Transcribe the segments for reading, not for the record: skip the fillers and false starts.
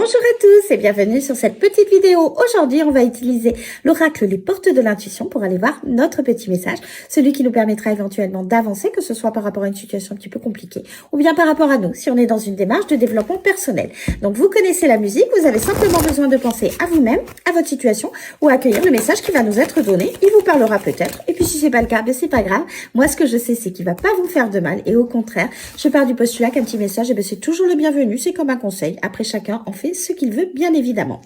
Bonjour à tous et bienvenue sur cette petite vidéo. Aujourd'hui, on va utiliser l'oracle Les Portes de l'Intuition pour aller voir notre petit message, celui qui nous permettra éventuellement d'avancer, que ce soit par rapport à une situation un petit peu compliquée ou bien par rapport à nous, si on est dans une démarche de développement personnel. Donc, vous connaissez la musique, vous avez simplement besoin de penser à vous-même, à votre situation ou à accueillir le message qui va nous être donné. Il vous parlera peut-être. Et puis, si c'est pas le cas, ben, c'est pas grave. Moi, ce que je sais, c'est qu'il va pas vous faire de mal et au contraire, je pars du postulat qu'un petit message, ben, c'est toujours le bienvenu. C'est comme un conseil. Après, chacun en fait ce qu'il veut, bien évidemment.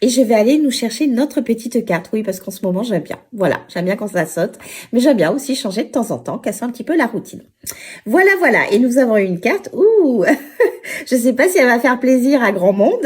Et je vais aller nous chercher notre petite carte. Oui, parce qu'en ce moment, j'aime bien. Voilà, j'aime bien quand ça saute. Mais j'aime bien aussi changer de temps en temps, casser un petit peu la routine. Voilà, voilà. Et nous avons une carte. Ouh, je ne sais pas si elle va faire plaisir à grand monde.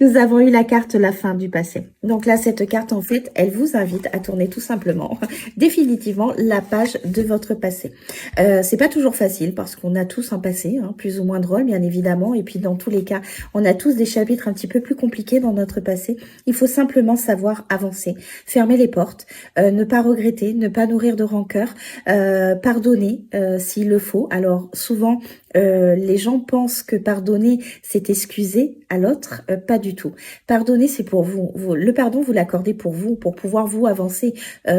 Nous avons eu la carte La fin du passé. Donc là, cette carte, en fait, elle vous invite à tourner tout simplement, définitivement, la page de votre passé. C'est pas toujours facile parce qu'on a tous un passé, hein, plus ou moins drôle, bien évidemment. Et puis, dans tous les cas, on a tous des chapitres un petit peu plus compliqués dans notre passé. Il faut simplement savoir avancer, fermer les portes, ne pas regretter, ne pas nourrir de rancœur, pardonner s'il le faut. Alors, souvent, les gens pensent que pardonner, c'est excuser à l'autre. Pas du tout. Pardonner, c'est pour vous. Le pardon, vous l'accordez pour vous, pour pouvoir vous avancer,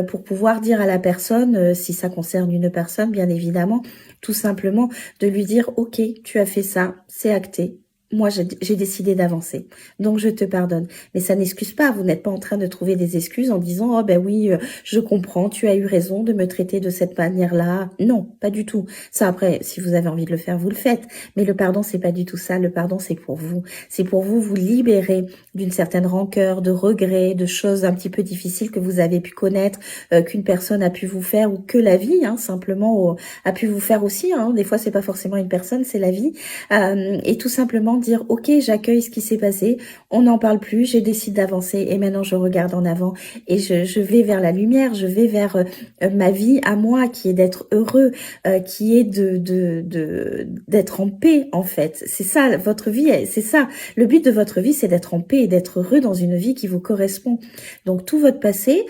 pour pouvoir dire à la personne, si ça concerne une personne, bien évidemment, tout simplement, de lui dire, ok, tu as fait ça, c'est acté. Moi, j'ai décidé d'avancer, donc je te pardonne. Mais ça n'excuse pas, vous n'êtes pas en train de trouver des excuses en disant « Oh ben oui, je comprends, tu as eu raison de me traiter de cette manière-là. » Non, pas du tout. Ça après, si vous avez envie de le faire, vous le faites. Mais le pardon, c'est pas du tout ça. Le pardon, c'est pour vous. C'est pour vous vous libérer d'une certaine rancœur, de regrets, de choses un petit peu difficiles que vous avez pu connaître, qu'une personne a pu vous faire ou que la vie, hein, simplement, a pu vous faire aussi. Hein. Des fois, c'est pas forcément une personne, c'est la vie. Et tout simplement dire ok, j'accueille ce qui s'est passé, on n'en parle plus, j'ai décidé d'avancer et maintenant je regarde en avant et je vais vers la lumière, je vais vers ma vie à moi qui est d'être heureux, qui est d'être en paix en fait. C'est ça votre vie, c'est ça. Le but de votre vie, c'est d'être en paix et d'être heureux dans une vie qui vous correspond. Donc tout votre passé,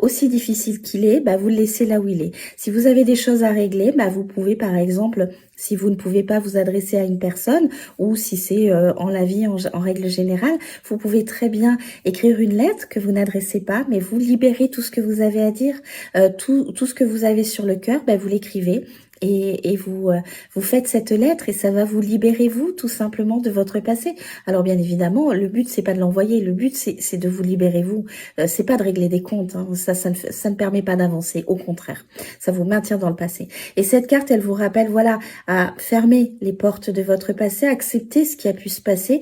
aussi difficile qu'il est, vous le laissez là où il est. Si vous avez des choses à régler, vous pouvez par exemple, si vous ne pouvez pas vous adresser à une personne ou si c'est en la vie en règle générale, vous pouvez très bien écrire une lettre que vous n'adressez pas, mais vous libérez tout ce que vous avez à dire, tout ce que vous avez sur le cœur, vous l'écrivez. Et vous faites cette lettre et ça va vous libérer vous tout simplement de votre passé. Alors bien évidemment, le but c'est pas de l'envoyer, le but c'est de vous libérer vous. C'est pas de régler des comptes, hein. Ça ne permet pas d'avancer, au contraire, ça vous maintient dans le passé. Et cette carte, elle vous rappelle voilà à fermer les portes de votre passé, accepter ce qui a pu se passer,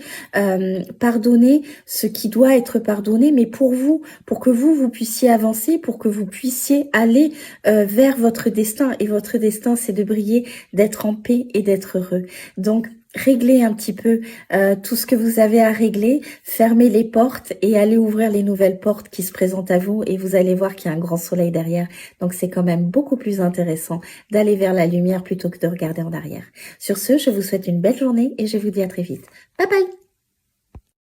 pardonner ce qui doit être pardonné, mais pour vous, pour que vous puissiez avancer, pour que vous puissiez aller vers votre destin. Et votre destin, c'est de briller, d'être en paix et d'être heureux. Donc, réglez un petit peu tout ce que vous avez à régler, fermez les portes et allez ouvrir les nouvelles portes qui se présentent à vous et vous allez voir qu'il y a un grand soleil derrière. Donc, c'est quand même beaucoup plus intéressant d'aller vers la lumière plutôt que de regarder en arrière. Sur ce, je vous souhaite une belle journée et je vous dis à très vite. Bye bye!